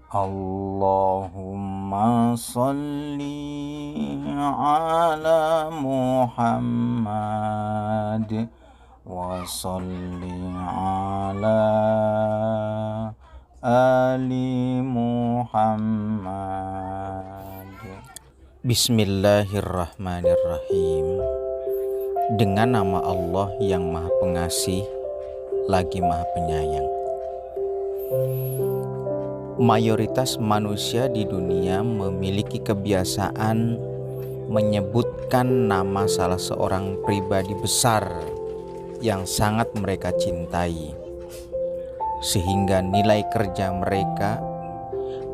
Allahumma salli ala Muhammad wa salli ala ali Muhammad. Bismillahirrahmanirrahim. Dengan nama Allah yang Maha Pengasih lagi Maha Penyayang. Mayoritas manusia di dunia memiliki kebiasaan menyebutkan nama salah seorang pribadi besar yang sangat mereka cintai, sehingga nilai kerja mereka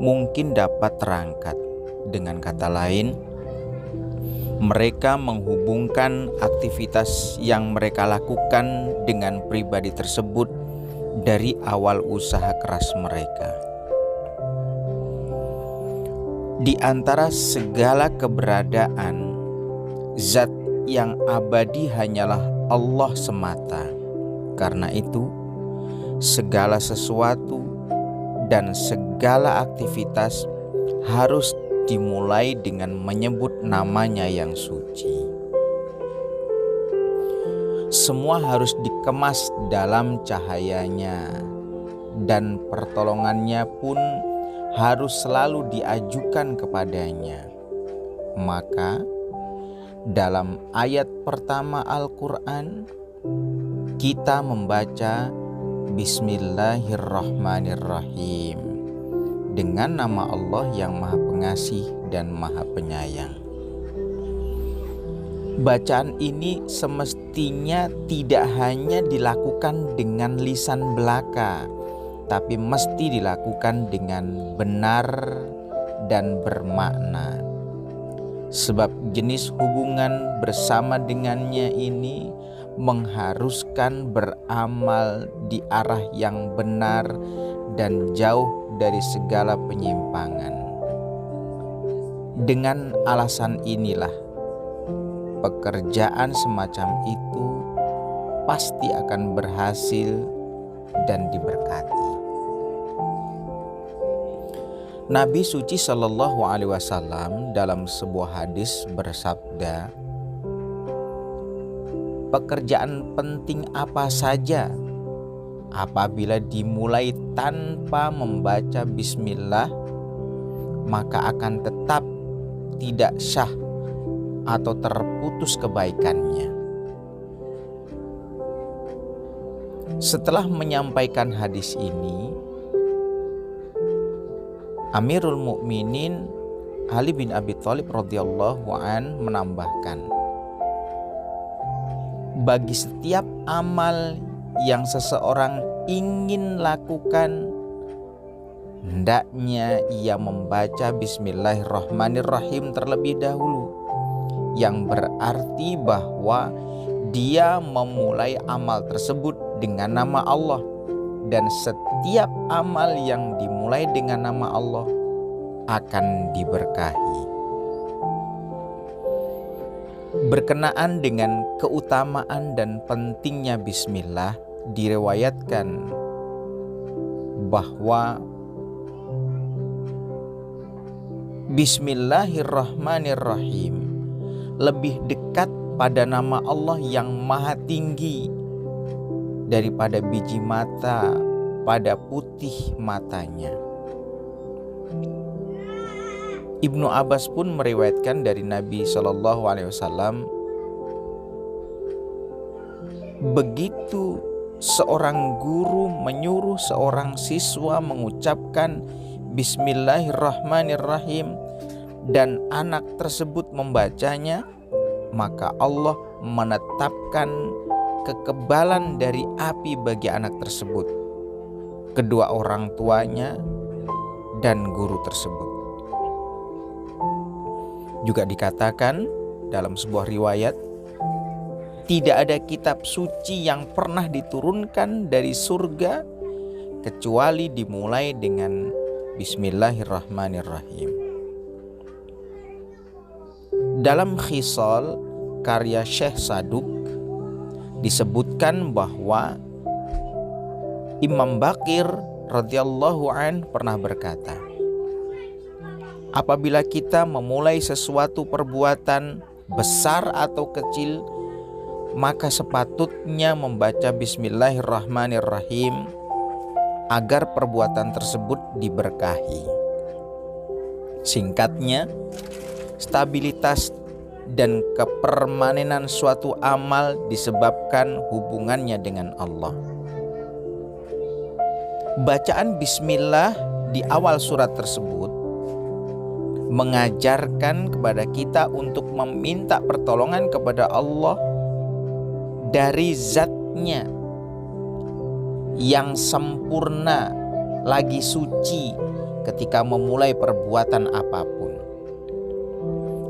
mungkin dapat terangkat. Dengan kata lain, mereka menghubungkan aktivitas yang mereka lakukan dengan pribadi tersebut dari awal usaha keras mereka. Di antara segala keberadaan, zat yang abadi hanyalah Allah semata. Karena itu, segala sesuatu dan segala aktivitas harus dimulai dengan menyebut namanya yang suci. Semua harus dikemas dalam cahayanya, dan pertolongannya pun harus selalu diajukan kepadanya. Maka dalam ayat pertama Al-Quran, kita membaca Bismillahirrahmanirrahim, dengan nama Allah yang Maha Pengasih dan Maha Penyayang. Bacaan ini semestinya tidak hanya dilakukan dengan lisan belaka, tapi mesti dilakukan dengan benar dan bermakna. Sebab jenis hubungan bersama dengannya ini mengharuskan beramal di arah yang benar dan jauh dari segala penyimpangan. Dengan alasan inilah, pekerjaan semacam itu pasti akan berhasil dan diberkati. Nabi suci Shallallahu Alaihi Wasallam dalam sebuah hadis bersabda, pekerjaan penting apa saja apabila dimulai tanpa membaca bismillah, maka akan tetap tidak syah atau terputus kebaikannya. Setelah menyampaikan hadis ini, Amirul Mukminin Ali bin Abi Thalib radhiyallahu an menambahkan, bagi setiap amal yang seseorang ingin lakukan, hendaknya ia membaca Bismillahirrahmanirrahim terlebih dahulu, yang berarti bahwa dia memulai amal tersebut dengan nama Allah, dan setiap amal yang dimulai dengan nama Allah akan diberkahi. Berkenaan dengan keutamaan dan pentingnya bismillah, diriwayatkan bahwa Bismillahirrahmanirrahim lebih dekat pada nama Allah yang maha tinggi daripada biji mata pada putih matanya. Ibnu Abbas pun meriwayatkan dari Nabi Shallallahu Alaihi Wasallam, begitu seorang guru menyuruh seorang siswa mengucapkan Bismillahirrahmanirrahim dan anak tersebut membacanya, maka Allah menetapkan kekebalan dari api bagi anak tersebut, kedua orang tuanya, dan guru tersebut. Juga dikatakan dalam sebuah riwayat, tidak ada kitab suci yang pernah diturunkan dari surga kecuali dimulai dengan Bismillahirrahmanirrahim. Dalam Khisal karya Syekh Saduk disebutkan bahwa Imam Baqir radhiyallahu an pernah berkata, apabila kita memulai sesuatu perbuatan besar atau kecil, maka sepatutnya membaca Bismillahirrahmanirrahim agar perbuatan tersebut diberkahi. Singkatnya, stabilitas dan kepermanenan suatu amal disebabkan hubungannya dengan Allah. Bacaan bismillah di awal surat tersebut mengajarkan kepada kita untuk meminta pertolongan kepada Allah dari zat-Nya yang sempurna lagi suci ketika memulai perbuatan apapun.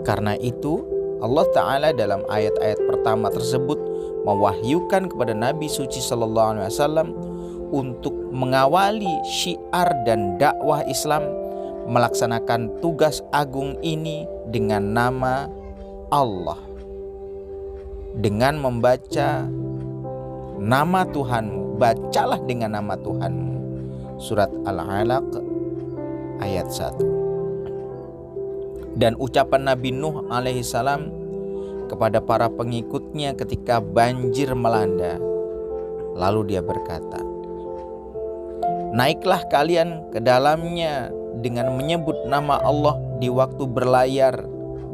Karena itu Allah Ta'ala dalam ayat-ayat pertama tersebut mewahyukan kepada Nabi suci Sallallahu Alaihi Wasallam untuk mengawali syiar dan dakwah Islam, melaksanakan tugas agung ini dengan nama Allah, dengan membaca nama Tuhanmu. Bacalah dengan nama Tuhanmu. Surat Al-Alaq ayat 1. Dan ucapan Nabi Nuh alaihissalam kepada para pengikutnya ketika banjir melanda, lalu dia berkata, naiklah kalian ke dalamnya dengan menyebut nama Allah di waktu berlayar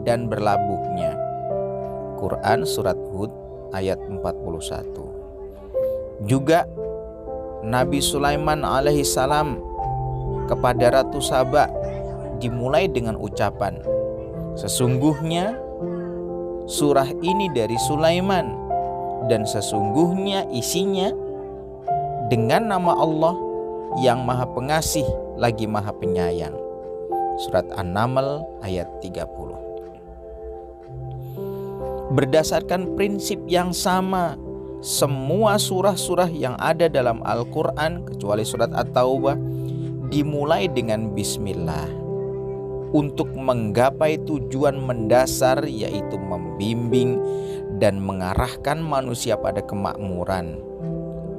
dan berlabuhnya. Quran Surat Hud ayat 41. Juga Nabi Sulaiman alaihissalam kepada Ratu Saba dimulai dengan ucapan, sesungguhnya surah ini dari Sulaiman dan sesungguhnya isinya dengan nama Allah yang Maha Pengasih lagi Maha Penyayang. Surat An-Naml ayat 30. Berdasarkan prinsip yang sama, semua surah-surah yang ada dalam Al-Quran kecuali surat At-Taubah dimulai dengan bismillah untuk menggapai tujuan mendasar, yaitu membimbing dan mengarahkan manusia pada kemakmuran,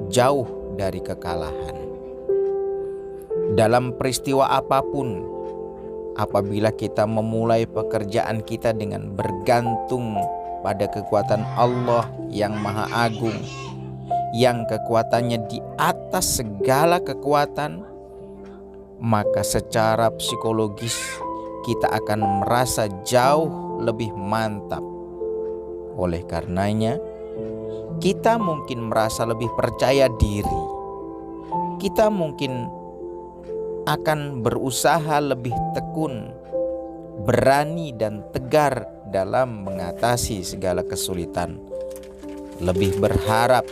jauh dari kekalahan. Dalam peristiwa apapun, apabila kita memulai pekerjaan kita dengan bergantung pada kekuatan Allah yang Maha Agung, yang kekuatannya di atas segala kekuatan, maka secara psikologis kita akan merasa jauh lebih mantap. Oleh karenanya, kita mungkin merasa lebih percaya diri. Kita mungkin akan berusaha lebih tekun, berani dan tegar dalam mengatasi segala kesulitan, lebih berharap,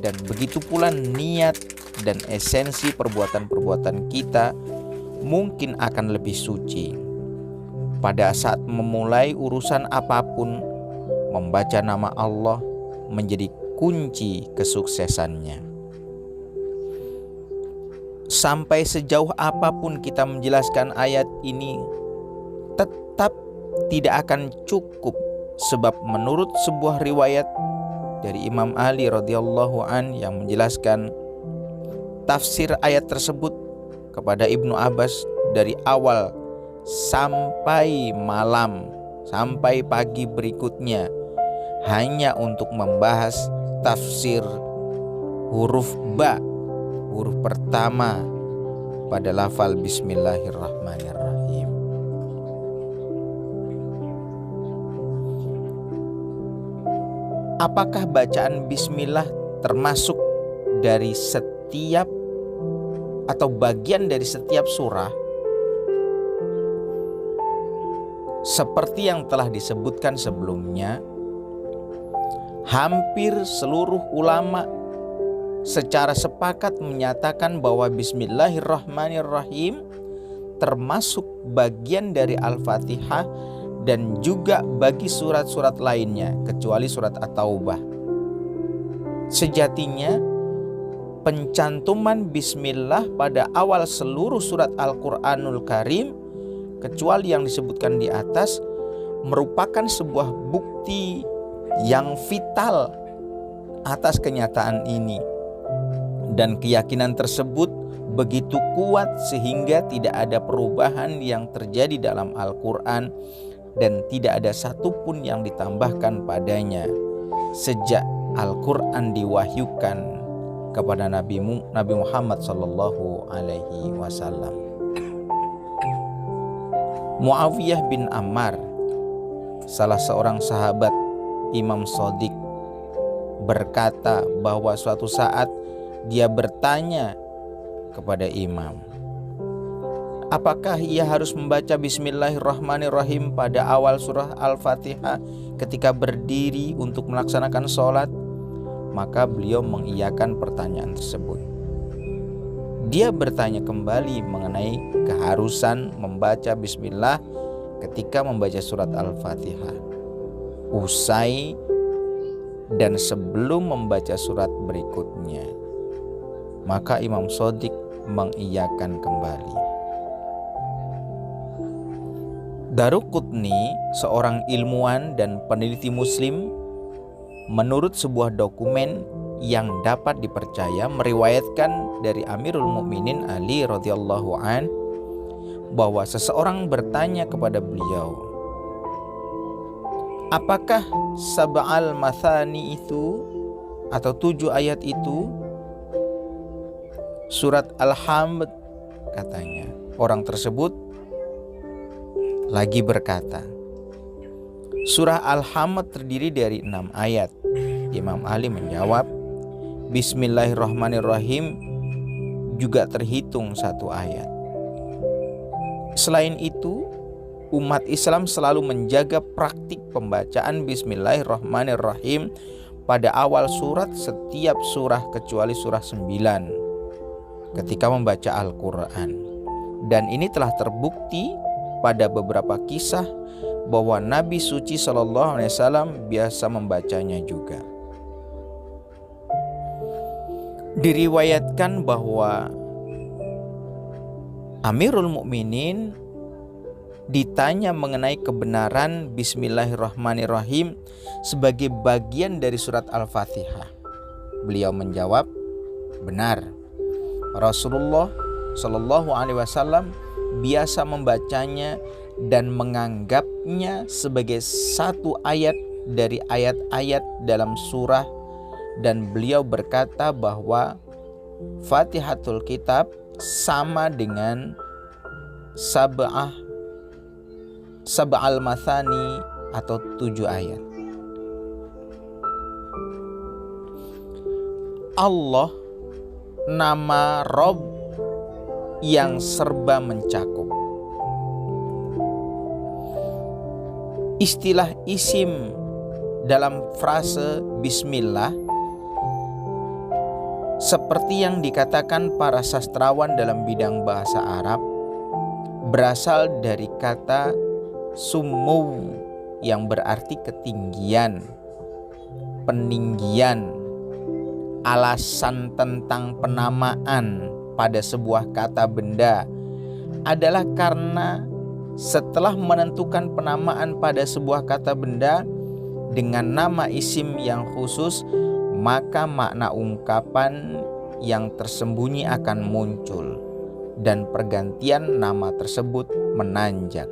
dan begitu pula niat dan esensi perbuatan-perbuatan kita mungkin akan lebih suci. Pada saat memulai urusan apapun, membaca nama Allah menjadi kunci kesuksesannya. Sampai sejauh apapun kita menjelaskan ayat ini, tetap tidak akan cukup, sebab menurut sebuah riwayat dari Imam Ali radhiyallahu an yang menjelaskan tafsir ayat tersebut kepada Ibnu Abbas dari awal sampai malam, sampai pagi berikutnya, hanya untuk membahas tafsir huruf ba, huruf pertama pada lafal Bismillahirrahmanirrahim. Apakah bacaan bismillah termasuk dari setiap atau bagian dari setiap surah? Seperti yang telah disebutkan sebelumnya, hampir seluruh ulama secara sepakat menyatakan bahwa Bismillahirrahmanirrahim termasuk bagian dari Al-Fatihah dan juga bagi surat-surat lainnya kecuali surat At-Taubah. Sejatinya pencantuman bismillah pada awal seluruh surat Al-Quranul Karim kecuali yang disebutkan di atas merupakan sebuah bukti yang vital atas kenyataan ini. Dan keyakinan tersebut begitu kuat sehingga tidak ada perubahan yang terjadi dalam Al-Quran dan tidak ada satupun yang ditambahkan padanya sejak Al-Quran diwahyukan kepada Nabi Muhammad Sallallahu Alaihi Wasallam. Muawiyah bin Ammar, salah seorang sahabat Imam Shadiq, berkata bahwa suatu saat dia bertanya kepada imam, apakah ia harus membaca Bismillahirrahmanirrahim pada awal surah Al-Fatihah ketika berdiri untuk melaksanakan sholat? Maka beliau mengiyakan pertanyaan tersebut. Dia bertanya kembali mengenai keharusan membaca Bismillah ketika membaca surat Al-Fatihah. Usai dan sebelum membaca surat berikutnya, maka Imam Shadiq mengiyakan kembali. Daruqutni, seorang ilmuwan dan peneliti Muslim, menurut sebuah dokumen yang dapat dipercaya meriwayatkan dari Amirul Mukminin Ali radhiyallahu an bahwa seseorang bertanya kepada beliau, apakah sab'al mathani itu atau 7 ayat itu surat Al-Hamd? Katanya. Orang tersebut lagi berkata, surah Al-Hamd terdiri dari 6 ayat. Imam Ali menjawab, Bismillahirrahmanirrahim juga terhitung 1 ayat. Selain itu, umat Islam selalu menjaga praktik pembacaan Bismillahirrahmanirrahim pada awal surat setiap surah kecuali surah 9 ketika membaca Al-Quran. Dan ini telah terbukti pada beberapa kisah bahwa Nabi suci Shallallahu Alaihi Wasallam biasa membacanya juga. Diriwayatkan bahwa Amirul Mukminin ditanya mengenai kebenaran Bismillahirrahmanirrahim sebagai bagian dari surat Al-Fatihah. Beliau menjawab, benar. Rasulullah Shallallahu Alaihi Wasallam biasa membacanya dan menganggapnya sebagai 1 ayat dari ayat-ayat dalam surah, dan beliau berkata bahwa Fatihatul Kitab sama dengan sab'al mathani atau 7 ayat. Allah, nama Rob yang serba mencakup. Istilah isim dalam frase Bismillah, seperti yang dikatakan para sastrawan dalam bidang bahasa Arab, berasal dari kata summu yang berarti ketinggian, peninggian. Alasan tentang penamaan pada sebuah kata benda adalah karena setelah menentukan penamaan pada sebuah kata benda dengan nama isim yang khusus, maka makna ungkapan yang tersembunyi akan muncul dan pergantian nama tersebut menanjak.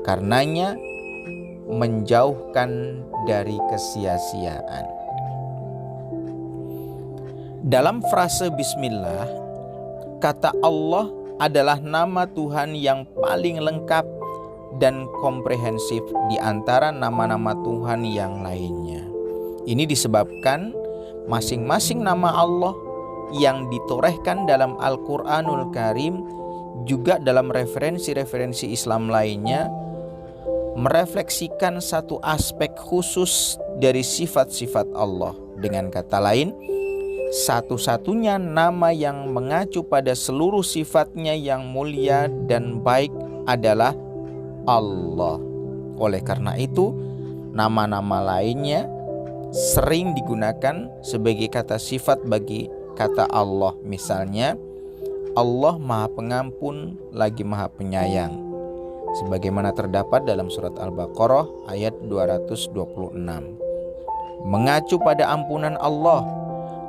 Karenanya menjauhkan dari kesia-siaan. Dalam frase Bismillah, kata Allah adalah nama Tuhan yang paling lengkap dan komprehensif di antara nama-nama Tuhan yang lainnya. Ini disebabkan masing-masing nama Allah yang ditorehkan dalam Al-Quranul Karim, juga dalam referensi-referensi Islam lainnya, merefleksikan satu aspek khusus dari sifat-sifat Allah. Dengan kata lain, satu-satunya nama yang mengacu pada seluruh sifatnya yang mulia dan baik adalah Allah. Oleh karena itu, nama-nama lainnya sering digunakan sebagai kata sifat bagi kata Allah. Misalnya, Allah Maha Pengampun lagi Maha Penyayang, sebagaimana terdapat dalam surat Al-Baqarah ayat 226. Mengacu pada ampunan Allah,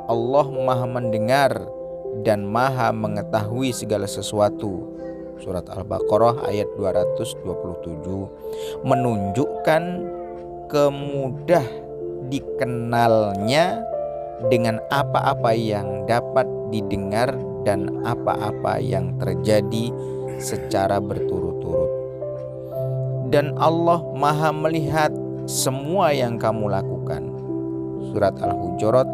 Allah Maha Mendengar dan Maha mengetahui segala sesuatu. Surat Al-Baqarah ayat 227 menunjukkan kemudah dikenalnya dengan apa-apa yang dapat didengar dan apa-apa yang terjadi secara berturut-turut. Dan Allah Maha melihat semua yang kamu lakukan. Surat Al-Hujurat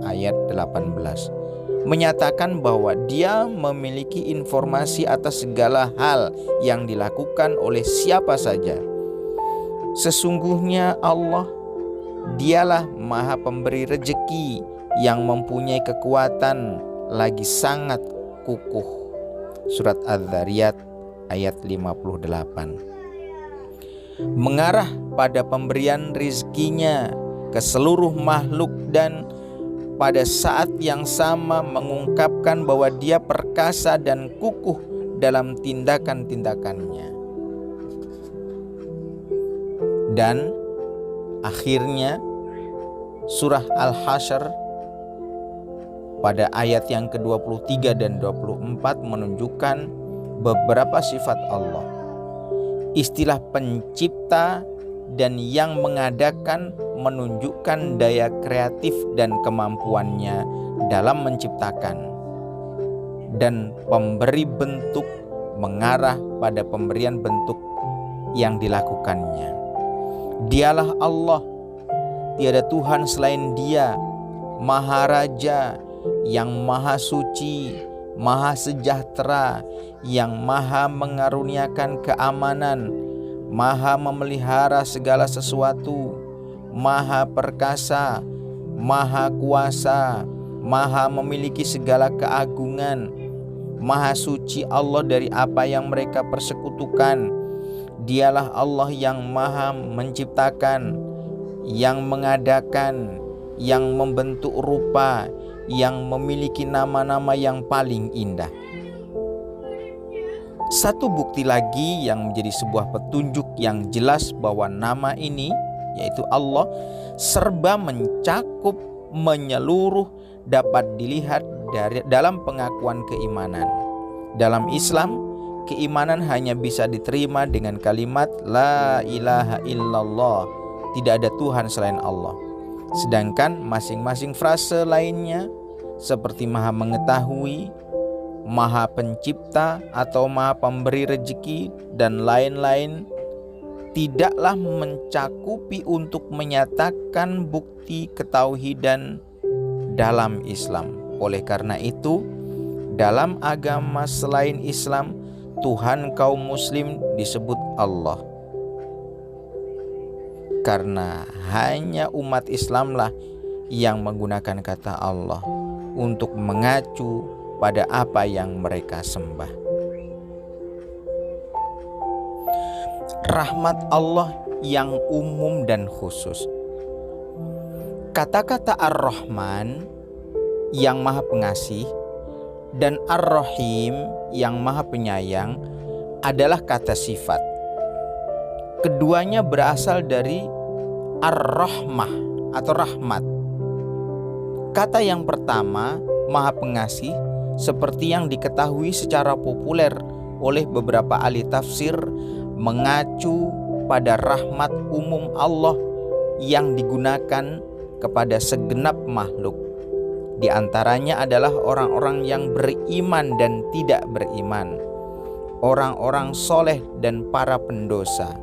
ayat 18 menyatakan bahwa Dia memiliki informasi atas segala hal yang dilakukan oleh siapa saja. Sesungguhnya Allah, Dialah Maha Pemberi rezeki yang mempunyai kekuatan lagi sangat kukuh. Surat Az-Zariyat ayat 58. Mengarah pada pemberian rizkinya ke seluruh makhluk dan pada saat yang sama mengungkapkan bahwa Dia perkasa dan kukuh dalam tindakan-tindakannya. Dan akhirnya surah Al-Hasyr pada ayat yang ke-23 dan 24 menunjukkan beberapa sifat Allah. Istilah pencipta dan yang mengadakan menunjukkan daya kreatif dan kemampuannya dalam menciptakan, dan pemberi bentuk mengarah pada pemberian bentuk yang dilakukannya. Dialah Allah, tiada Tuhan selain Dia, Maharaja yang Maha Suci, Maha Sejahtera, yang Maha mengaruniakan keamanan, Maha memelihara segala sesuatu, Maha perkasa, Maha kuasa, Maha memiliki segala keagungan. Maha suci Allah dari apa yang mereka persekutukan. Dialah Allah yang Maha menciptakan, yang mengadakan, yang membentuk rupa, yang memiliki nama-nama yang paling indah. Satu bukti lagi yang menjadi sebuah petunjuk yang jelas bahwa nama ini, yaitu Allah, serba mencakup, menyeluruh, dapat dilihat dalam pengakuan keimanan. Dalam Islam, keimanan hanya bisa diterima dengan kalimat La ilaha illallah, tidak ada Tuhan selain Allah. Sedangkan masing-masing frase lainnya seperti Maha mengetahui, Maha pencipta atau Maha pemberi rezeki dan lain-lain tidaklah mencakupi untuk menyatakan bukti ketauhidan dalam Islam. Oleh karena itu, dalam agama selain Islam, Tuhan kaum muslim disebut Allah. Karena hanya umat Islamlah yang menggunakan kata Allah untuk mengacu pada apa yang mereka sembah. Rahmat Allah yang umum dan khusus. Kata-kata Ar-Rahman yang Maha Pengasih dan Ar-Rahim yang Maha Penyayang adalah kata sifat. Keduanya berasal dari Ar-Rahmah atau rahmat. Kata yang pertama, Maha Pengasih, seperti yang diketahui secara populer oleh beberapa ahli tafsir, mengacu pada rahmat umum Allah yang digunakan kepada segenap makhluk. Di antaranya adalah orang-orang yang beriman dan tidak beriman, orang-orang soleh dan para pendosa.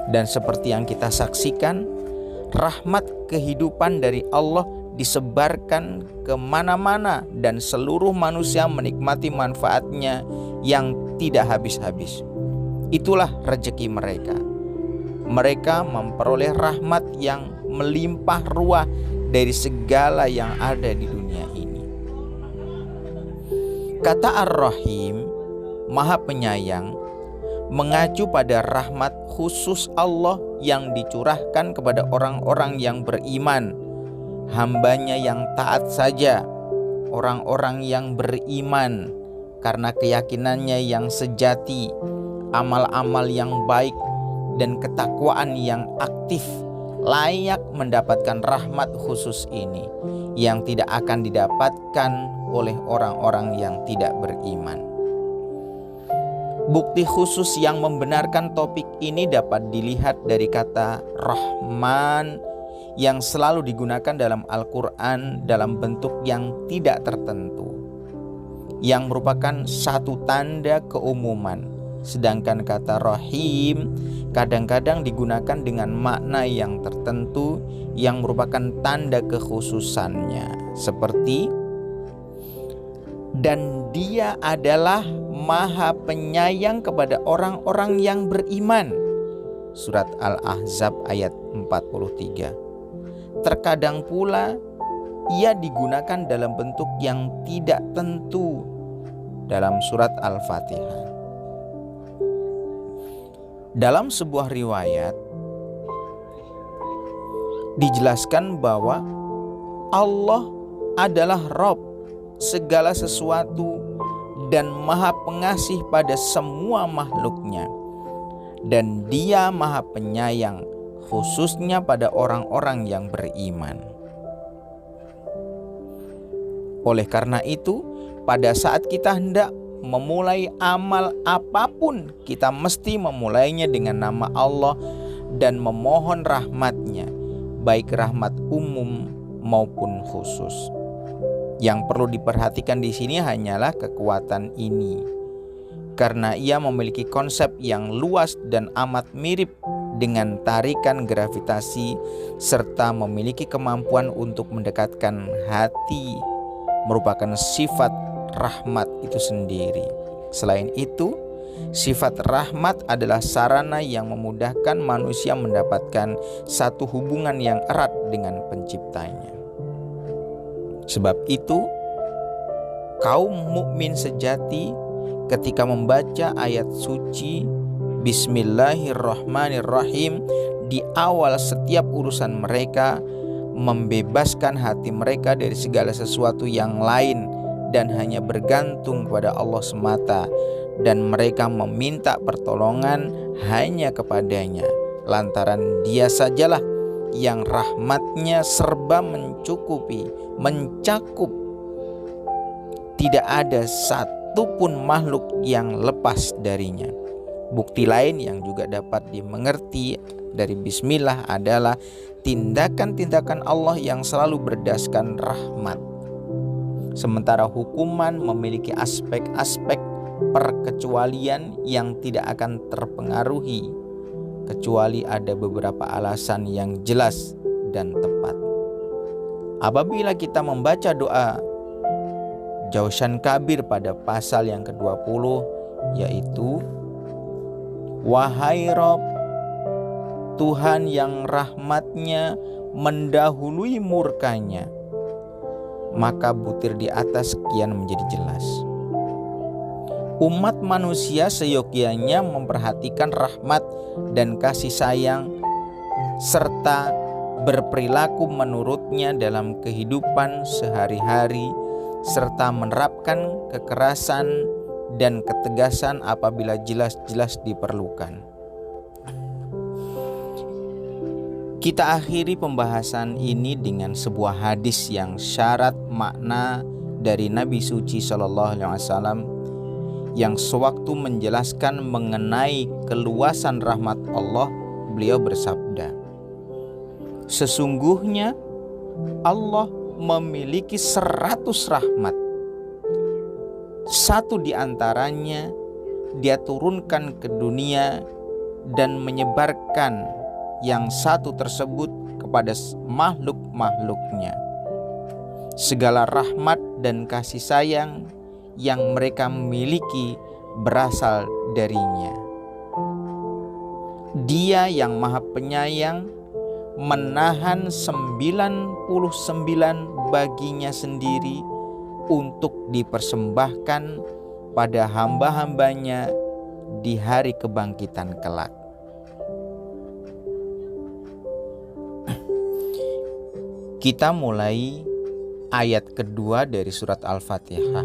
Dan seperti yang kita saksikan, rahmat kehidupan dari Allah disebarkan kemana-mana dan seluruh manusia menikmati manfaatnya yang tidak habis-habis. Itulah rezeki mereka. Mereka memperoleh rahmat yang melimpah ruah dari segala yang ada di dunia ini. Kata Ar-Rahim, Maha Penyayang, mengacu pada rahmat khusus Allah yang dicurahkan kepada orang-orang yang beriman, hambanya yang taat saja, orang-orang yang beriman karena keyakinannya yang sejati, amal-amal yang baik dan ketakwaan yang aktif, layak mendapatkan rahmat khusus ini yang tidak akan didapatkan oleh orang-orang yang tidak beriman. Bukti khusus yang membenarkan topik ini dapat dilihat dari kata Rahman yang selalu digunakan dalam Al-Quran dalam bentuk yang tidak tertentu, yang merupakan satu tanda keumuman. Sedangkan kata Rahim kadang-kadang digunakan dengan makna yang tertentu yang merupakan tanda kekhususannya, seperti dan Dia adalah Maha Penyayang kepada orang-orang yang beriman. Surat Al-Ahzab ayat 43. Terkadang pula ia digunakan dalam bentuk yang tidak tentu dalam surat Al-Fatihah. Dalam sebuah riwayat dijelaskan bahwa Allah adalah Rabb segala sesuatu dan Maha Pengasih pada semua makhluknya, dan Dia Maha Penyayang khususnya pada orang-orang yang beriman. Oleh karena itu, pada saat kita hendak memulai amal apapun, kita mesti memulainya dengan nama Allah dan memohon rahmat-Nya, baik rahmat umum maupun khusus. Yang perlu diperhatikan di sini hanyalah kekuatan ini, karena ia memiliki konsep yang luas dan amat mirip dengan tarikan gravitasi, serta memiliki kemampuan untuk mendekatkan hati, merupakan sifat rahmat itu sendiri. Selain itu, sifat rahmat adalah sarana yang memudahkan manusia mendapatkan satu hubungan yang erat dengan penciptanya. Sebab itu, kaum mukmin sejati ketika membaca ayat suci Bismillahirrahmanirrahim di awal setiap urusan mereka, membebaskan hati mereka dari segala sesuatu yang lain dan hanya bergantung kepada Allah semata, dan mereka meminta pertolongan hanya kepadanya, lantaran Dia sajalah yang rahmat-Nya serba mencukupi, mencakup. Tidak ada satupun makhluk yang lepas darinya. Bukti lain yang juga dapat dimengerti dari bismillah adalah tindakan-tindakan Allah yang selalu berdasarkan rahmat. Sementara hukuman memiliki aspek-aspek perkecualian yang tidak akan terpengaruhi kecuali ada beberapa alasan yang jelas dan tepat. Apabila kita membaca doa Jausan Kabir pada pasal yang ke-20, yaitu wahai Rabb, Tuhan yang rahmat-Nya mendahului murkanya, maka butir di atas sekian menjadi jelas. Umat manusia seyogyanya memperhatikan rahmat dan kasih sayang serta berperilaku menurutnya dalam kehidupan sehari-hari, serta menerapkan kekerasan dan ketegasan apabila jelas-jelas diperlukan. Kita akhiri pembahasan ini dengan sebuah hadis yang syarat makna dari Nabi suci Shallallahu Alaihi Wasallam yang sewaktu menjelaskan mengenai keluasan rahmat Allah, beliau bersabda, sesungguhnya Allah memiliki 100 rahmat. Satu di antaranya Dia turunkan ke dunia dan menyebarkan yang satu tersebut kepada makhluk-makhluknya. Segala rahmat dan kasih sayang yang mereka miliki berasal darinya. Dia yang Maha Penyayang menahan 99 baginya sendiri untuk dipersembahkan pada hamba-hambanya di hari kebangkitan kelak. Kita mulai ayat kedua dari surat Al-Fatihah.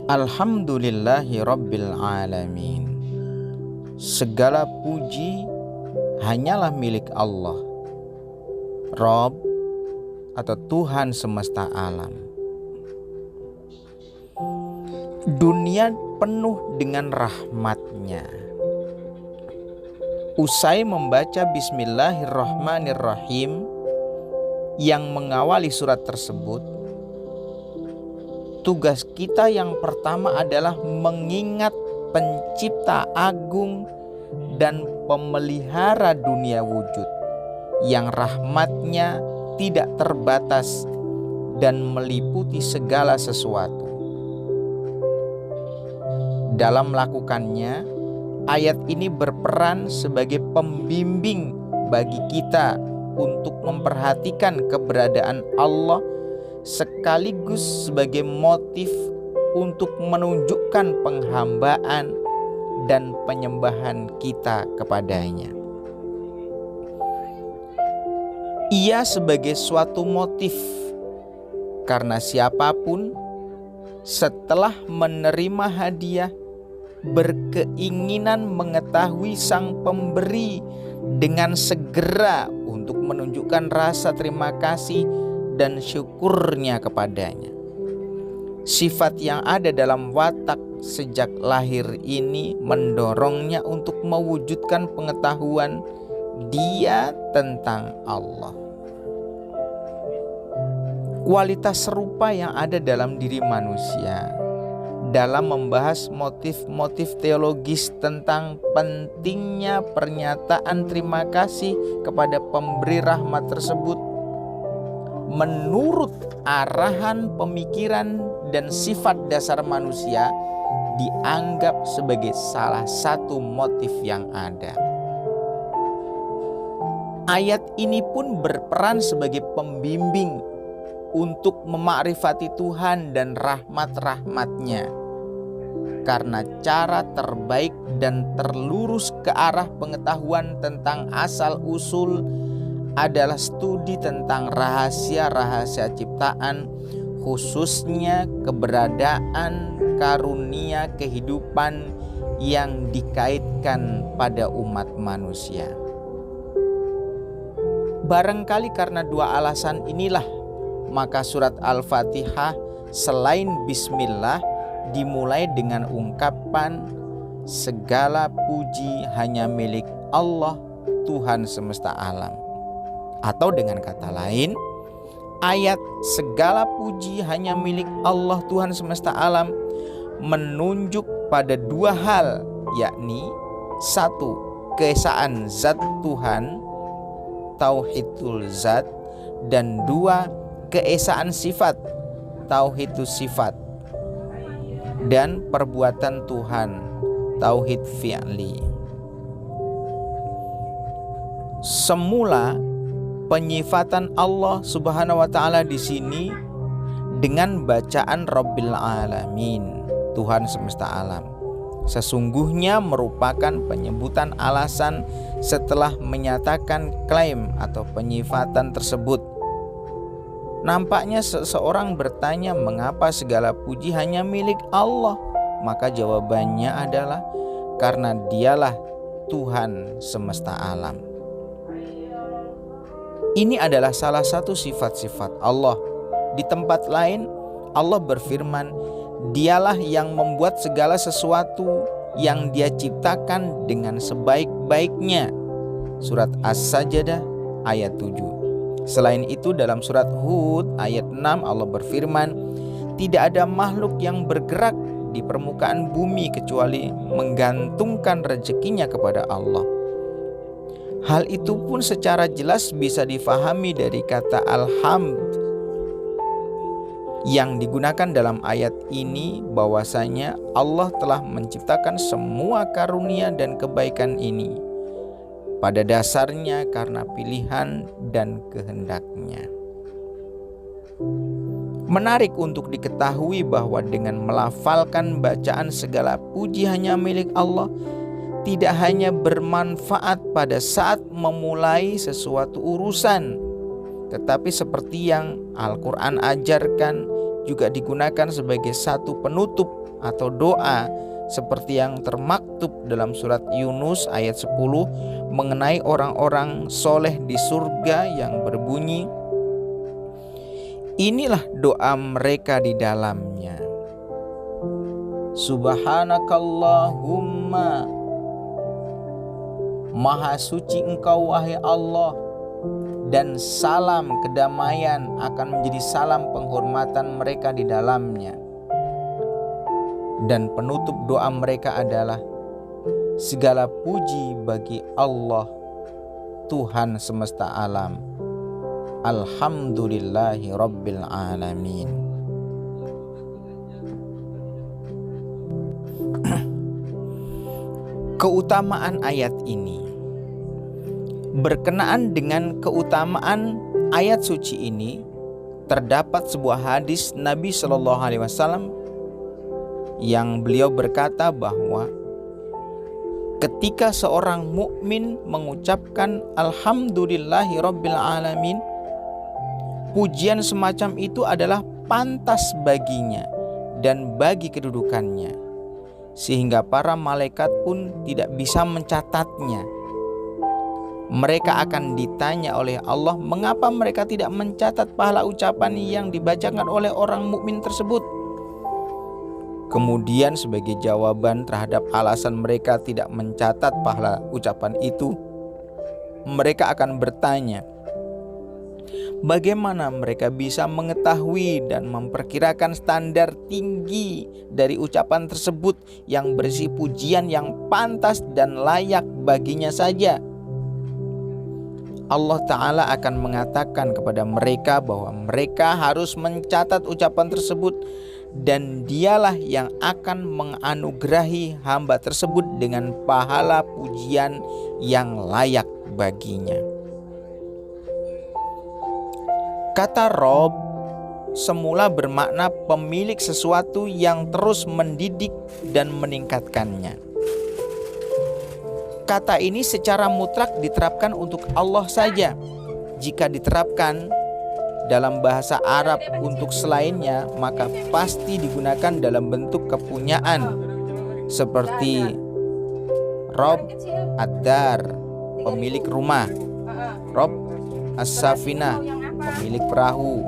Alhamdulillahi Rabbil Alamin. Segala puji hanyalah milik Allah, Rob atau Tuhan semesta alam. Dunia penuh dengan rahmat-Nya. Usai membaca Bismillahirrahmanirrahim yang mengawali surat tersebut, tugas kita yang pertama adalah mengingat Pencipta agung dan pemelihara dunia wujud yang rahmat-Nya tidak terbatas dan meliputi segala sesuatu. Dalam melakukannya, ayat ini berperan sebagai pembimbing bagi kita untuk memperhatikan keberadaan Allah sekaligus sebagai motif untuk menunjukkan penghambaan dan penyembahan kita kepadanya. Ia sebagai suatu motif karena siapapun setelah menerima hadiah berkeinginan mengetahui sang pemberi dengan segera untuk menunjukkan rasa terima kasih dan syukurnya kepadanya. Sifat yang ada dalam watak sejak lahir ini mendorongnya untuk mewujudkan pengetahuan dia tentang Allah. Kualitas serupa yang ada dalam diri manusia dalam membahas motif-motif teologis tentang pentingnya pernyataan terima kasih kepada pemberi rahmat tersebut menurut arahan pemikiran dan sifat dasar manusia dianggap sebagai salah satu motif yang ada. Ayat ini pun berperan sebagai pembimbing untuk memakrifati Tuhan dan rahmat-rahmat-Nya, karena cara terbaik dan terlurus ke arah pengetahuan tentang asal-usul adalah studi tentang rahasia-rahasia ciptaan, khususnya keberadaan karunia kehidupan yang dikaitkan pada umat manusia. Barangkali karena dua alasan inilah maka surat Al-Fatihah selain Bismillah dimulai dengan ungkapan segala puji hanya milik Allah Tuhan semesta alam. Atau dengan kata lain, ayat segala puji hanya milik Allah Tuhan semesta alam menunjuk pada dua hal, yakni satu, keesaan zat Tuhan, tauhidul zat, dan dua, keesaan sifat, tauhidus sifat, dan perbuatan Tuhan, tauhid fi'li. Semula penyifatan Allah Subhanahu wa taala di sini dengan bacaan Rabbil Alamin, Tuhan semesta alam, sesungguhnya merupakan penyebutan alasan setelah menyatakan klaim atau penyifatan tersebut. Nampaknya seseorang bertanya mengapa segala puji hanya milik Allah. Maka jawabannya adalah karena Dialah Tuhan semesta alam. Ini adalah salah satu sifat-sifat Allah. Di tempat lain Allah berfirman, Dialah yang membuat segala sesuatu yang Dia ciptakan dengan sebaik-baiknya. Surat As-Sajdah ayat 7. Selain itu dalam surat Hud ayat 6 Allah berfirman, tidak ada makhluk yang bergerak di permukaan bumi kecuali menggantungkan rezekinya kepada Allah. Hal itu pun secara jelas bisa difahami dari kata alhamd yang digunakan dalam ayat ini, bahwasanya Allah telah menciptakan semua karunia dan kebaikan ini pada dasarnya karena pilihan dan kehendak-Nya. Menarik untuk diketahui bahwa dengan melafalkan bacaan segala puji hanya milik Allah tidak hanya bermanfaat pada saat memulai sesuatu urusan, tetapi seperti yang Al-Quran ajarkan juga digunakan sebagai satu penutup atau doa seperti yang termaktub dalam surat Yunus ayat 10 mengenai orang-orang soleh di surga yang berbunyi, inilah doa mereka di dalamnya. Subhanakallahumma, Maha suci Engkau wahai Allah, dan salam kedamaian akan menjadi salam penghormatan mereka di dalamnya. Dan penutup doa mereka adalah, segala puji bagi Allah, Tuhan semesta alam. Alhamdulillahi Rabbil Alamin. Keutamaan ayat ini berkenaan dengan keutamaan ayat suci ini, terdapat sebuah hadis Nabi Shallallahu Alaihi Wasallam yang beliau berkata bahwa ketika seorang mukmin mengucapkan Alhamdulillahi Rabbil Alamin, pujian semacam itu adalah pantas baginya dan bagi kedudukannya, sehingga para malaikat pun tidak bisa mencatatnya. Mereka akan ditanya oleh Allah mengapa mereka tidak mencatat pahala ucapan yang dibacakan oleh orang mukmin tersebut. Kemudian sebagai jawaban terhadap alasan mereka tidak mencatat pahala ucapan itu, mereka akan bertanya, bagaimana mereka bisa mengetahui dan memperkirakan standar tinggi dari ucapan tersebut yang berisi pujian yang pantas dan layak baginya saja? Allah Ta'ala akan mengatakan kepada mereka bahwa mereka harus mencatat ucapan tersebut, dan dialah yang akan menganugerahi hamba tersebut dengan pahala pujian yang layak baginya. Kata Rob semula bermakna pemilik sesuatu yang terus mendidik dan meningkatkannya. Kata ini secara mutlak diterapkan untuk Allah saja. Jika diterapkan dalam bahasa Arab untuk selainnya, maka pasti digunakan dalam bentuk kepunyaan, seperti Rob Ad-Dar, pemilik rumah, Rob As-Safinah, pemilik perahu.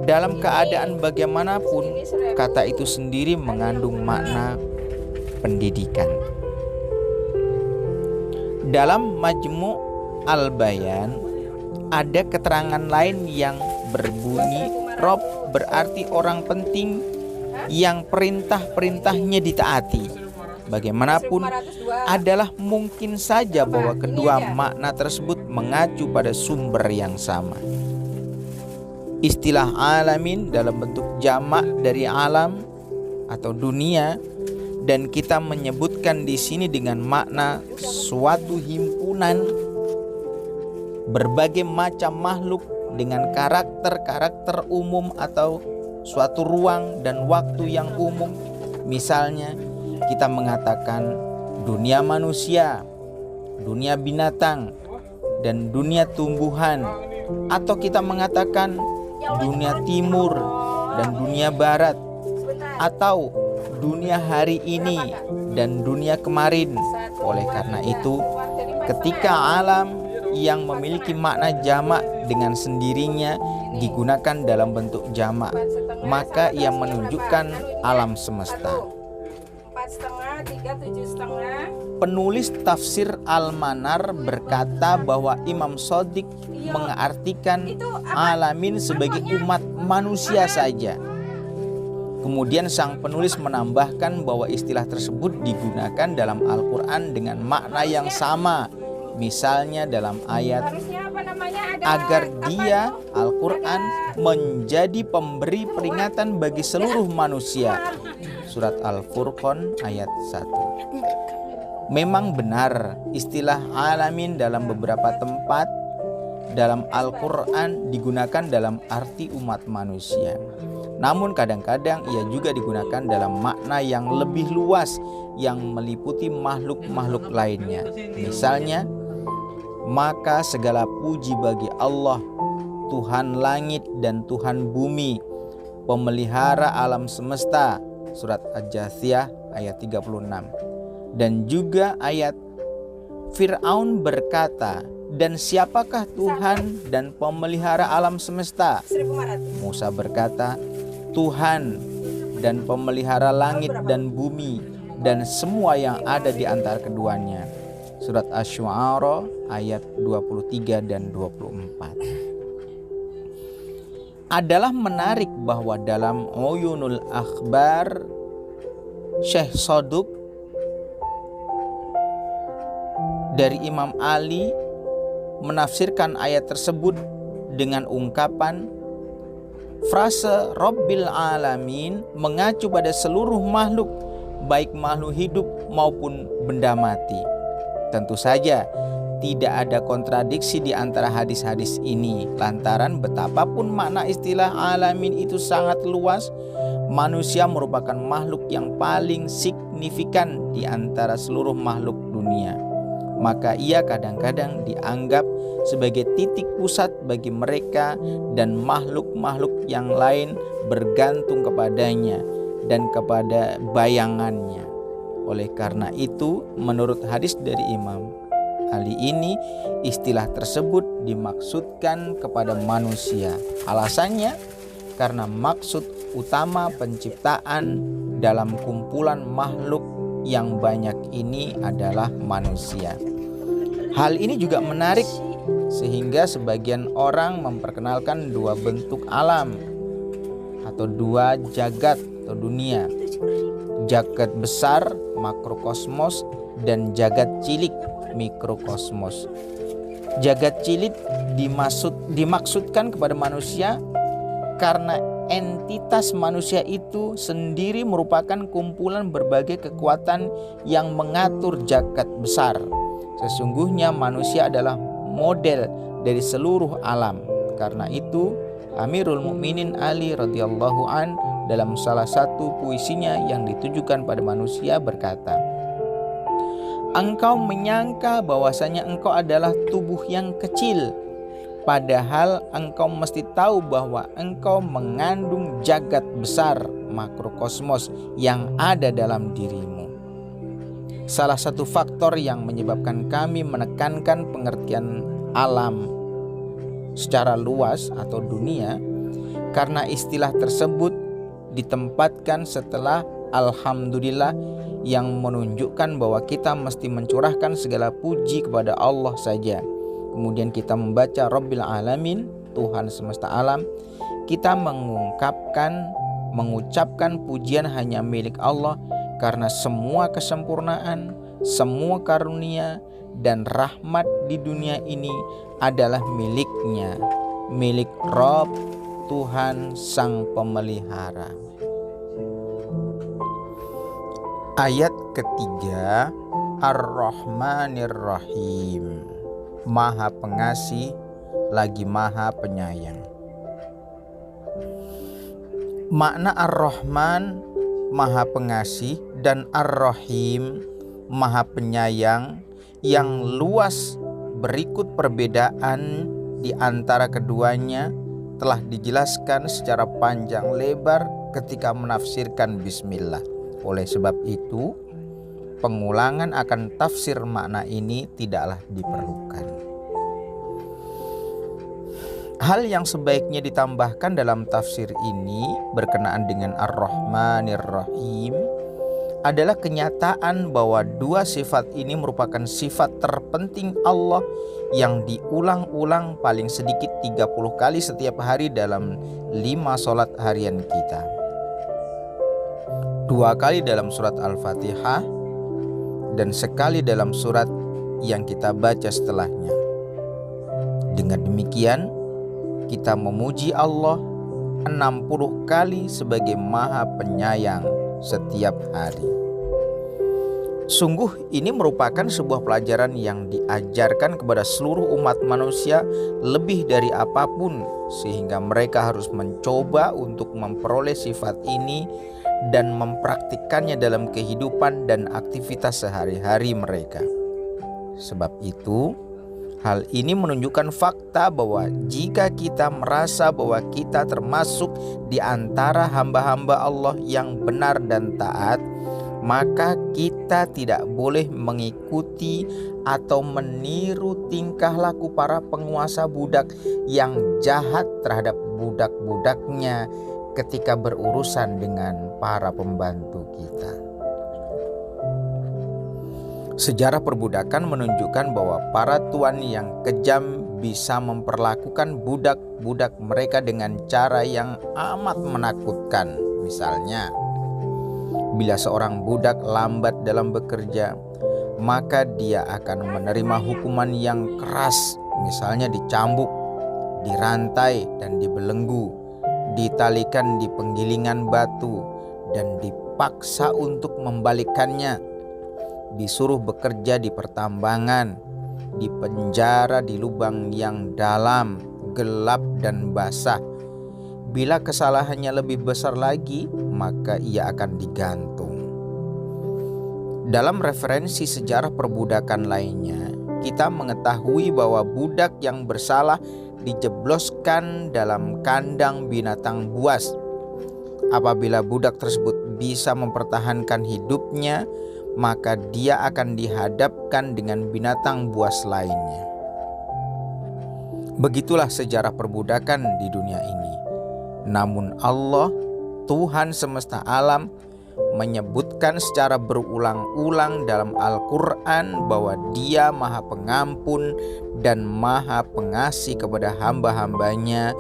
Dalam keadaan bagaimanapun, kata itu sendiri mengandung makna pendidikan. Dalam Majmu' Al-Bayan ada keterangan lain yang berbunyi Rob berarti orang penting yang perintah-perintahnya ditaati. Bagaimanapun adalah mungkin saja bahwa kedua makna tersebut mengacu pada sumber yang sama. Istilah alamin dalam bentuk jamak dari alam atau dunia, dan kita menyebutkan di sini dengan makna suatu himpunan berbagai macam makhluk dengan karakter-karakter umum atau suatu ruang dan waktu yang umum. Misalnya, kita mengatakan dunia manusia, dunia binatang, dan dunia tumbuhan, atau kita mengatakan dunia timur dan dunia barat, atau dunia hari ini dan dunia kemarin. Oleh karena itu, ketika alam yang memiliki makna jamak dengan sendirinya digunakan dalam bentuk jamak, maka ia menunjukkan alam semesta. Penulis tafsir Al-Manar berkata bahwa Imam Shadiq mengartikan alamin sebagai umat manusia saja. Kemudian sang penulis menambahkan bahwa istilah tersebut digunakan dalam Al-Quran dengan makna yang sama. Misalnya dalam ayat, agar dia, Al-Quran, menjadi pemberi peringatan bagi seluruh manusia. Surat Al-Furqan ayat 1. Memang benar istilah alamin dalam beberapa tempat dalam Al-Quran digunakan dalam arti umat manusia. Namun kadang-kadang ia juga digunakan dalam makna yang lebih luas yang meliputi makhluk-makhluk lainnya. Misalnya, maka segala puji bagi Allah, Tuhan langit dan Tuhan bumi, pemelihara alam semesta, surat Al-Jathiyah ayat 36. Dan juga ayat Fir'aun berkata, "Dan siapakah Tuhan dan pemelihara alam semesta?" Musa berkata, "Tuhan dan pemelihara langit dan bumi dan semua yang ada di antara keduanya." Surat Asy-Syu'ara ayat 23 dan 24. Adalah menarik bahwa dalam Uyunul Akhbar, Syekh Saduq dari Imam Ali menafsirkan ayat tersebut dengan ungkapan frase Rabbil Alamin mengacu pada seluruh makhluk, baik makhluk hidup maupun benda mati. Tentu saja tidak ada kontradiksi di antara hadis-hadis ini, lantaran betapapun makna istilah alamin itu sangat luas, manusia merupakan makhluk yang paling signifikan di antara seluruh makhluk dunia. Maka ia kadang-kadang dianggap sebagai titik pusat bagi mereka dan makhluk-makhluk yang lain bergantung kepadanya dan kepada bayangannya. Oleh karena itu, menurut hadis dari Imam Ali ini, istilah tersebut dimaksudkan kepada manusia. Alasannya karena maksud utama penciptaan dalam kumpulan makhluk yang banyak ini adalah manusia. Hal ini juga menarik sehingga sebagian orang memperkenalkan dua bentuk alam atau dua jagat atau dunia. Jagat besar makrokosmos dan jagat cilik mikrokosmos. Jagat cilik dimaksudkan kepada manusia karena entitas manusia itu sendiri merupakan kumpulan berbagai kekuatan yang mengatur jagat besar. Sesungguhnya manusia adalah model dari seluruh alam. Karena itu Amirul Mukminin Ali radhiyallahu an dalam salah satu puisinya yang ditujukan pada manusia berkata, "Engkau menyangka bahwasanya engkau adalah tubuh yang kecil, padahal engkau mesti tahu bahwa engkau mengandung jagat besar makrokosmos yang ada dalam dirimu." Salah satu faktor yang menyebabkan kami menekankan pengertian alam secara luas atau dunia, karena istilah tersebut ditempatkan setelah alhamdulillah yang menunjukkan bahwa kita mesti mencurahkan segala puji kepada Allah saja. Kemudian kita membaca Rabbil Alamin, Tuhan semesta alam. Kita mengucapkan pujian hanya milik Allah karena semua kesempurnaan, semua karunia dan rahmat di dunia ini adalah miliknya, milik Rabb, Tuhan Sang Pemelihara. Ayat ketiga, Ar-Rahmanir Rahim, Maha Pengasih lagi Maha Penyayang. Makna Ar-Rahman, Maha Pengasih, dan Ar-Rahim, Maha Penyayang yang luas berikut perbedaan di antara keduanya telah dijelaskan secara panjang lebar ketika menafsirkan Bismillah. Oleh sebab itu, pengulangan akan tafsir makna ini tidaklah diperlukan. Hal yang sebaiknya ditambahkan dalam tafsir ini berkenaan dengan Ar-Rahmanir Rahim adalah kenyataan bahwa dua sifat ini merupakan sifat terpenting Allah yang diulang-ulang paling sedikit 30 kali setiap hari dalam 5 sholat harian kita. 2 kali dalam surat Al-Fatihah dan sekali dalam surat yang kita baca setelahnya. Dengan demikian, kita memuji Allah 60 kali sebagai Maha Penyayang setiap hari. Sungguh ini merupakan sebuah pelajaran yang diajarkan kepada seluruh umat manusia lebih dari apapun, sehingga mereka harus mencoba untuk memperoleh sifat ini dan mempraktikkannya dalam kehidupan dan aktivitas sehari-hari mereka. Sebab itu, Hal ini menunjukkan fakta bahwa jika kita merasa bahwa kita termasuk di antara hamba-hamba Allah yang benar dan taat, maka kita tidak boleh mengikuti atau meniru tingkah laku para penguasa budak yang jahat terhadap budak-budaknya ketika berurusan dengan para pembantu kita. Sejarah perbudakan menunjukkan bahwa para tuan yang kejam bisa memperlakukan budak-budak mereka dengan cara yang amat menakutkan. Misalnya, bila seorang budak lambat dalam bekerja, maka dia akan menerima hukuman yang keras, misalnya dicambuk, dirantai dan dibelenggu, ditalikan di penggilingan batu, dan dipaksa untuk membalikkannya, disuruh bekerja di pertambangan, dipenjara di lubang yang dalam, gelap dan basah. Bila kesalahannya lebih besar lagi, maka ia akan digantung. Dalam referensi sejarah perbudakan lainnya, kita mengetahui bahwa budak yang bersalah dijebloskan dalam kandang binatang buas. Apabila budak tersebut bisa mempertahankan hidupnya, maka dia akan dihadapkan dengan binatang buas lainnya. Begitulah sejarah perbudakan di dunia ini. Namun Allah, Tuhan semesta alam, menyebutkan secara berulang-ulang dalam Al-Quran bahwa Dia Maha Pengampun dan Maha Pengasih kepada hamba-hambanya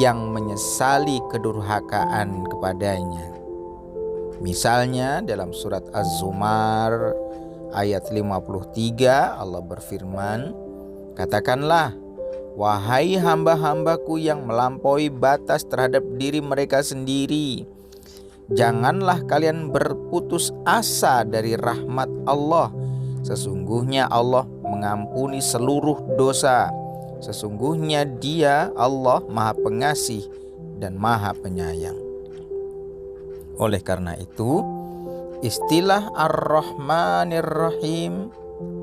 yang menyesali kedurhakaan kepadanya. Misalnya dalam surat Az-Zumar ayat 53 Allah berfirman, "Katakanlah, wahai hamba-hambaku yang melampaui batas terhadap diri mereka sendiri, janganlah kalian berputus asa dari rahmat Allah. Sesungguhnya Allah mengampuni seluruh dosa. Sesungguhnya Dia, Allah, Maha Pengasih dan Maha Penyayang." Oleh karena itu, istilah Ar-Rahmanir Rahim,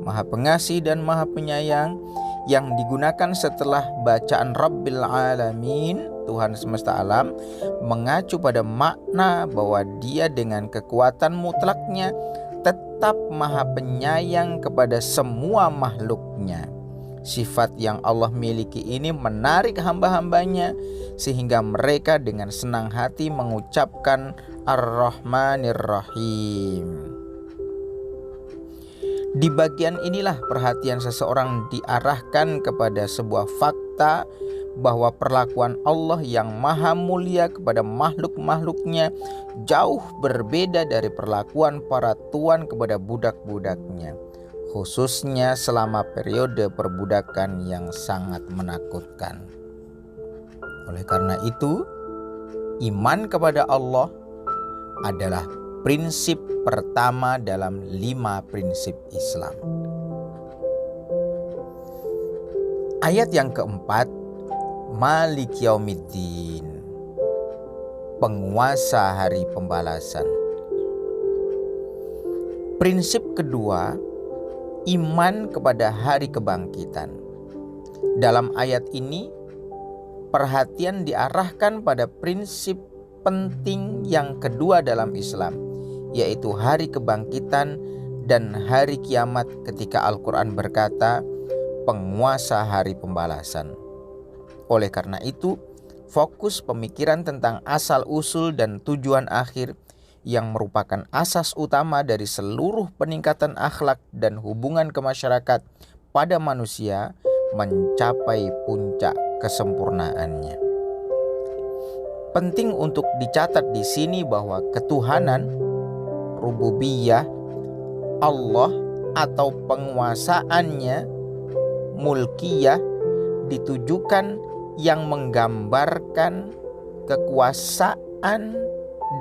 Maha Pengasih dan Maha Penyayang, yang digunakan setelah bacaan Rabbil Alamin, Tuhan semesta alam, mengacu pada makna bahwa Dia dengan kekuatan mutlaknya tetap Maha Penyayang kepada semua makhluknya. Sifat yang Allah miliki ini menarik hamba-hambanya sehingga mereka dengan senang hati mengucapkan Ar-Rahmanir Rahim. Di bagian inilah perhatian seseorang diarahkan kepada sebuah fakta bahwa perlakuan Allah yang maha mulia kepada makhluk-makhluknya jauh berbeda dari perlakuan para tuan kepada budak-budaknya, khususnya selama periode perbudakan yang sangat menakutkan. Oleh karena itu, iman kepada Allah adalah prinsip pertama dalam 5 prinsip Islam. Ayat yang keempat, Malik Yaumiddin, penguasa hari pembalasan. Prinsip kedua, iman kepada hari kebangkitan. Dalam ayat ini, perhatian diarahkan pada prinsip penting yang kedua dalam Islam, yaitu hari kebangkitan dan hari kiamat ketika Al-Quran berkata, penguasa hari pembalasan. Oleh karena itu, fokus pemikiran tentang asal-usul dan tujuan akhir yang merupakan asas utama dari seluruh peningkatan akhlak dan hubungan kemasyarakat pada manusia mencapai puncak kesempurnaannya. Penting untuk dicatat di sini bahwa ketuhanan, rububiyah, Allah atau penguasaannya, mulkiyah, ditujukan yang menggambarkan kekuasaan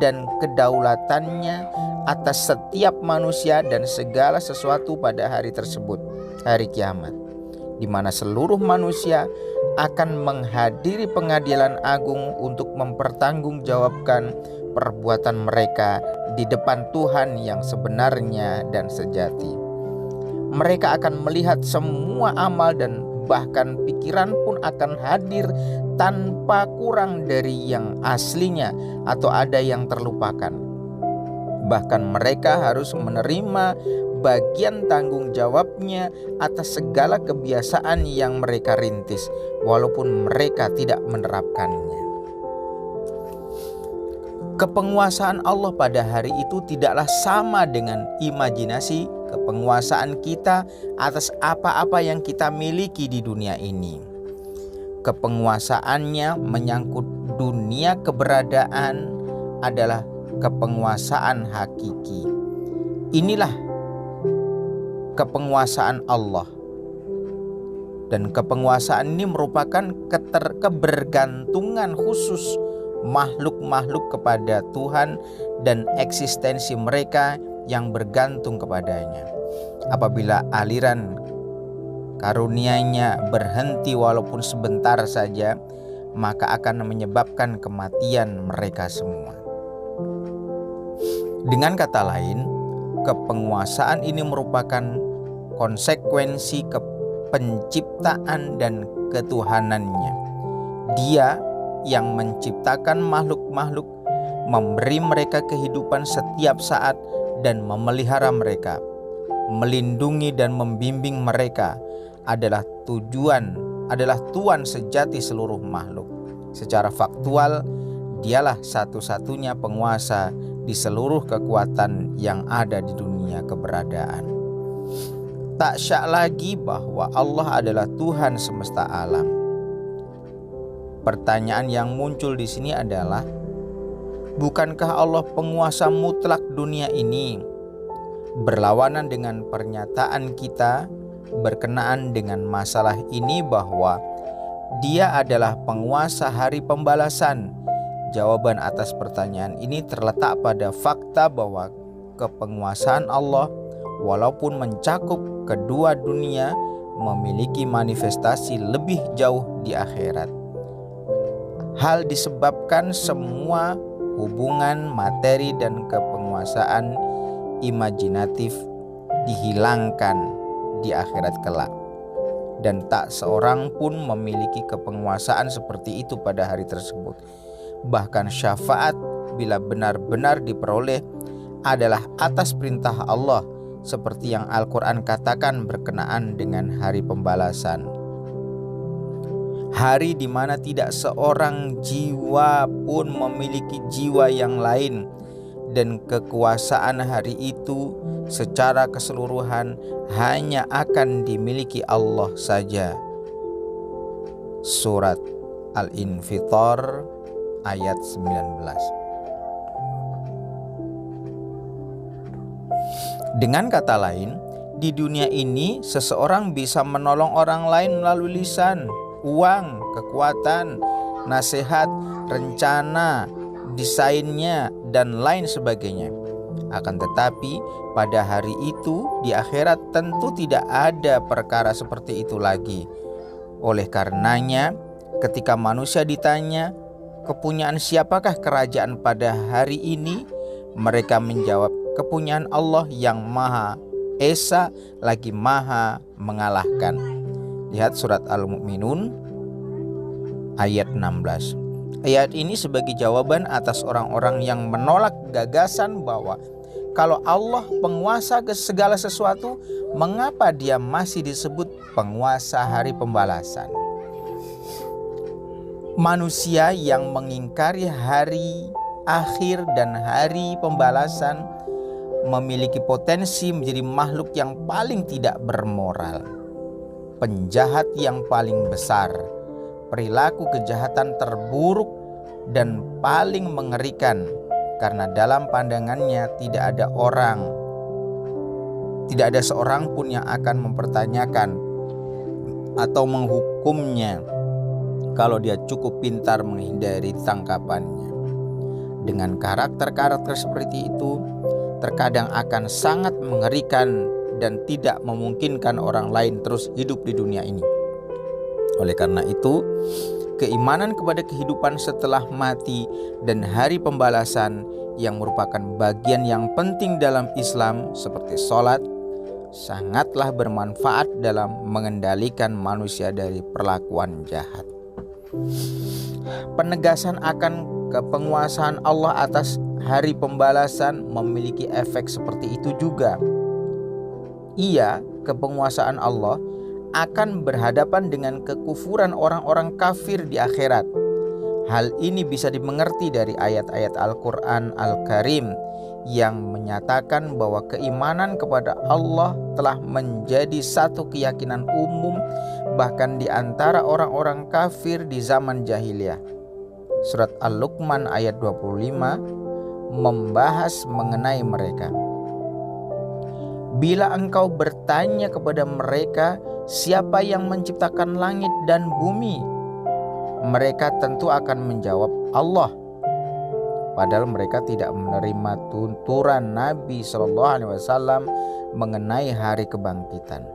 dan kedaulatannya atas setiap manusia dan segala sesuatu pada hari tersebut, hari kiamat, di mana seluruh manusia akan menghadiri pengadilan agung untuk mempertanggungjawabkan perbuatan mereka di depan Tuhan yang sebenarnya dan sejati. Mereka akan melihat semua amal dan bahkan pikiran pun akan hadir tanpa kurang dari yang aslinya atau ada yang terlupakan. Bahkan mereka harus menerima bagian tanggung jawabnya atas segala kebiasaan yang mereka rintis, walaupun mereka tidak menerapkannya. Kepenguasaan Allah pada hari itu tidaklah sama dengan imajinasi kepenguasaan kita atas apa-apa yang kita miliki di dunia ini. Kepenguasaannya menyangkut dunia keberadaan adalah kepenguasaan hakiki. Inilah kepenguasaan Allah. Dan kepenguasaan ini merupakan kebergantungan khusus makhluk-makhluk kepada Tuhan dan eksistensi mereka yang bergantung kepadanya. Apabila aliran karunia-Nya berhenti walaupun sebentar saja, maka akan menyebabkan kematian mereka semua. Dengan kata lain, kepenguasaan ini merupakan konsekuensi penciptaan dan ketuhanannya. Dia yang menciptakan makhluk-makhluk, memberi mereka kehidupan setiap saat dan memelihara mereka, melindungi dan membimbing mereka adalah Tuhan sejati seluruh makhluk. Secara faktual, Dialah satu-satunya penguasa di seluruh kekuatan yang ada di dunia keberadaan. Tak syak lagi bahwa Allah adalah Tuhan semesta alam. Pertanyaan yang muncul di sini adalah, bukankah Allah penguasa mutlak dunia ini? Berlawanan dengan pernyataan kita berkenaan dengan masalah ini bahwa Dia adalah penguasa hari pembalasan. Jawaban atas pertanyaan ini terletak pada fakta bahwa kepenguasaan Allah, walaupun mencakup kedua dunia, memiliki manifestasi lebih jauh di akhirat. Hal disebabkan semua hubungan materi dan kepenguasaan imajinatif dihilangkan di akhirat kelak. Dan tak seorang pun memiliki kepenguasaan seperti itu pada hari tersebut. Bahkan syafaat bila benar-benar diperoleh adalah atas perintah Allah, seperti yang Al-Quran katakan berkenaan dengan hari pembalasan. Hari di mana tidak seorang jiwa pun memiliki jiwa yang lain, dan kekuasaan hari itu secara keseluruhan hanya akan dimiliki Allah saja. Surat Al-Infitar ayat 19. Dengan kata lain, di dunia ini seseorang bisa menolong orang lain melalui lisan, uang, kekuatan, nasihat, rencana, desainnya, dan lain sebagainya. Akan tetapi pada hari itu di akhirat tentu tidak ada perkara seperti itu lagi. Oleh karenanya, ketika manusia ditanya, kepunyaan siapakah kerajaan pada hari ini? Mereka menjawab, kepunyaan Allah yang Maha Esa lagi Maha mengalahkan. Lihat surat Al-Mu'minun ayat 16. Ayat ini sebagai jawaban atas orang-orang yang menolak gagasan bahwa kalau Allah penguasa ke segala sesuatu, mengapa Dia masih disebut penguasa hari pembalasan? Manusia yang mengingkari hari akhir dan hari pembalasan memiliki potensi menjadi makhluk yang paling tidak bermoral, penjahat yang paling besar, perilaku kejahatan terburuk dan paling mengerikan, karena dalam pandangannya tidak ada seorang pun yang akan mempertanyakan atau menghukumnya kalau dia cukup pintar menghindari tangkapannya. Dengan karakter-karakter seperti itu, terkadang akan sangat mengerikan dan tidak memungkinkan orang lain terus hidup di dunia ini. Oleh karena itu, keimanan kepada kehidupan setelah mati dan hari pembalasan yang merupakan bagian yang penting dalam Islam seperti sholat, sangatlah bermanfaat dalam mengendalikan manusia dari perlakuan jahat. Penegasan akan kepenguasaan Allah atas hari pembalasan memiliki efek seperti itu juga. Kepenguasaan Allah akan berhadapan dengan kekufuran orang-orang kafir di akhirat. Hal ini bisa dimengerti dari ayat-ayat Al-Quran Al-Karim yang menyatakan bahwa keimanan kepada Allah telah menjadi satu keyakinan umum bahkan di antara orang-orang kafir di zaman jahiliyah. Surat Al-Luqman ayat 25 membahas mengenai mereka. Bila engkau bertanya kepada mereka, siapa yang menciptakan langit dan bumi? Mereka tentu akan menjawab Allah. Padahal mereka tidak menerima tuntunan Nabi SAW mengenai hari kebangkitan.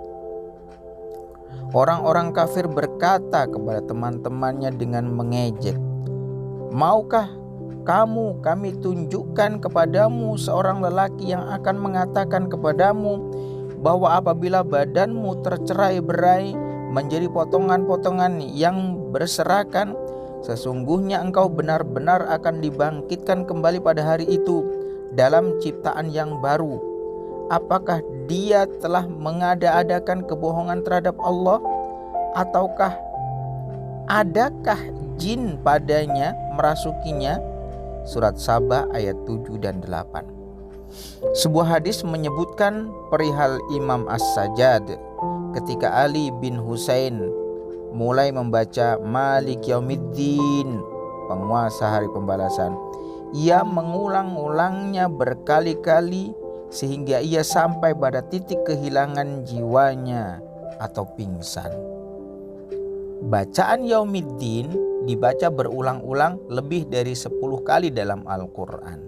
Orang-orang kafir berkata kepada teman-temannya dengan mengejek, "Maukah kami tunjukkan kepadamu seorang lelaki yang akan mengatakan kepadamu bahwa apabila badanmu tercerai-berai menjadi potongan-potongan yang berserakan, sesungguhnya engkau benar-benar akan dibangkitkan kembali pada hari itu dalam ciptaan yang baru. Apakah dia telah mengada-adakan kebohongan terhadap Allah? Ataukah adakah jin padanya merasukinya?" Surat Saba ayat 7 dan 8. Sebuah hadis menyebutkan perihal Imam As-Sajjad ketika Ali bin Husain mulai membaca Malik Yaumiddin, penguasa hari pembalasan. Ia mengulang-ulangnya berkali-kali sehingga ia sampai pada titik kehilangan jiwanya atau pingsan. Bacaan Yaumiddin dibaca berulang-ulang lebih dari 10 kali dalam Al-Quran,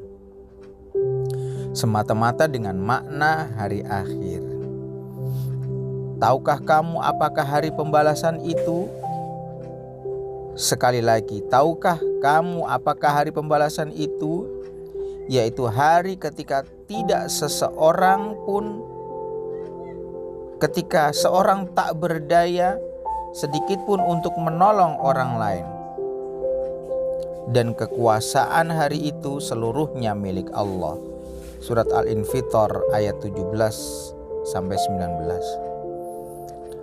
semata-mata dengan makna hari akhir. Tahukah kamu apakah hari pembalasan itu? Sekali lagi, tahukah kamu apakah hari pembalasan itu? Yaitu hari ketika ketika seorang tak berdaya sedikit pun untuk menolong orang lain. Dan kekuasaan hari itu seluruhnya milik Allah. Surat Al-Infitor ayat 17-19.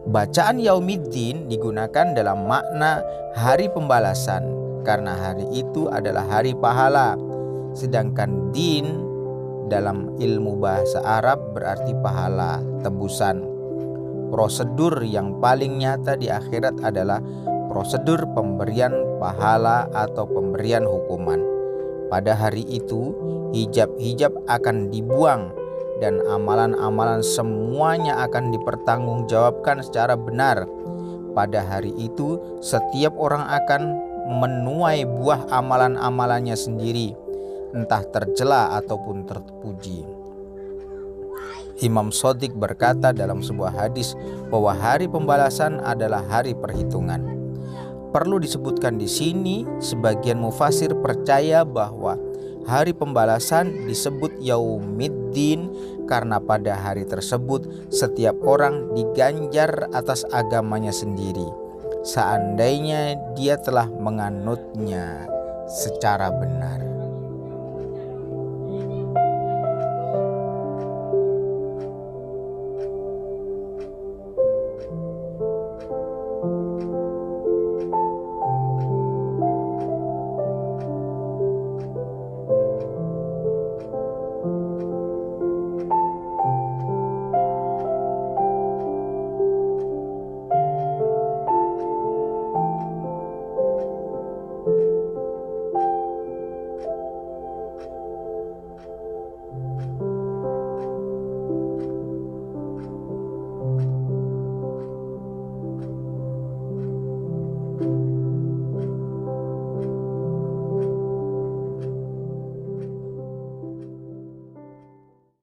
Bacaan Yaumiddin digunakan dalam makna hari pembalasan karena hari itu adalah hari pahala. Sedangkan din dalam ilmu bahasa Arab berarti pahala, tebusan. Prosedur yang paling nyata di akhirat adalah prosedur pemberian pahala atau pemberian hukuman. Pada hari itu, hijab-hijab akan dibuang dan amalan-amalan semuanya akan dipertanggungjawabkan secara benar. Pada hari itu, setiap orang akan menuai buah amalan-amalannya sendiri, entah tercela ataupun terpuji. Imam Shadiq berkata dalam sebuah hadis bahwa hari pembalasan adalah hari perhitungan. Perlu disebutkan di sini, sebagian mufasir percaya bahwa hari pembalasan disebut Yaumiddin karena pada hari tersebut setiap orang diganjar atas agamanya sendiri, seandainya dia telah menganutnya secara benar.